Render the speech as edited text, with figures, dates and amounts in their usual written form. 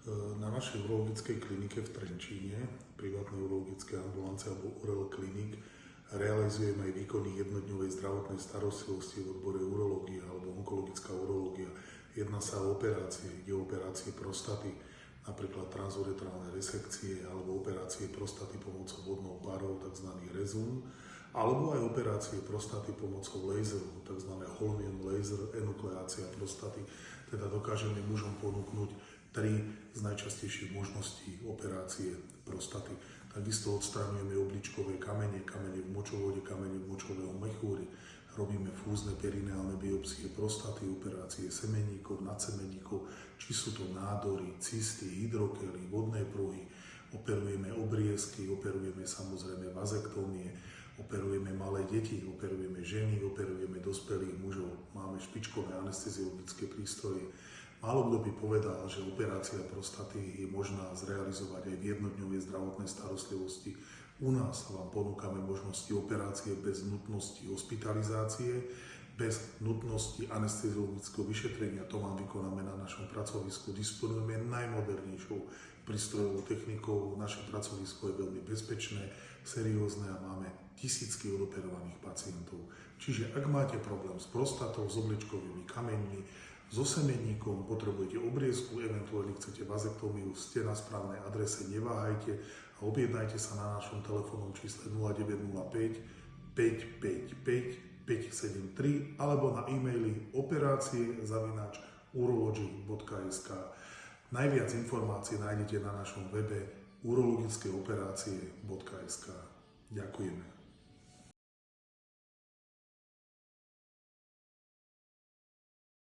Na našej urologickej klinike v Trenčíne, privátnej urologickej ambulancie alebo Urel Clinic, realizujeme aj výkony jednodňovej zdravotnej starostlivosti v odbore urológia alebo onkologická urológia. Jedná sa o operácie prostaty, napríklad transuretrálne resekcie alebo operácie prostaty pomocou vodnou parou, tzv. rezum, alebo aj operácie prostaty pomocou laseru, tzv. holmium laser, enukleácia prostaty. Teda dokážeme mužom ponúknuť 3 z najčastejších možností operácie prostaty. Takisto odstraňujeme obličkové kamene v močovode, kamene v močového mechúri. Robíme fúzne perineálne biopsie prostaty, operácie semeníkov, nadsemeníkov, či sú to nádory, cysty, hydrokely, vodné pruhy. Operujeme obriezky, operujeme samozrejme vazektómie, operujeme malé deti, operujeme ženy, operujeme dospelých mužov. Máme špičkové anesteziologické prístroje. Málo kto by povedal, že operácia prostaty je možná zrealizovať aj v jednodňovej zdravotnej starostlivosti. U nás vám ponúkame možnosti operácie bez nutnosti hospitalizácie, bez nutnosti anesteziologického vyšetrenia. To vám vykonáme na našom pracovisku. Disponujeme najmodernejšou prístrojovou technikou. Naše pracovisko je veľmi bezpečné, seriózne a máme tisícky odoperovaných pacientov. Čiže ak máte problém s prostatou, s obličkovými kameňmi, so semeníkom, potrebujete obriezku, eventuálne chcete vazektómiu, ste na správnej adrese, neváhajte a objednajte sa na našom telefónnom čísle 0905 555 573 alebo na e-maili operácie@urology.sk. Najviac informácií nájdete na našom webe urologickeoperácie.sk. Ďakujeme.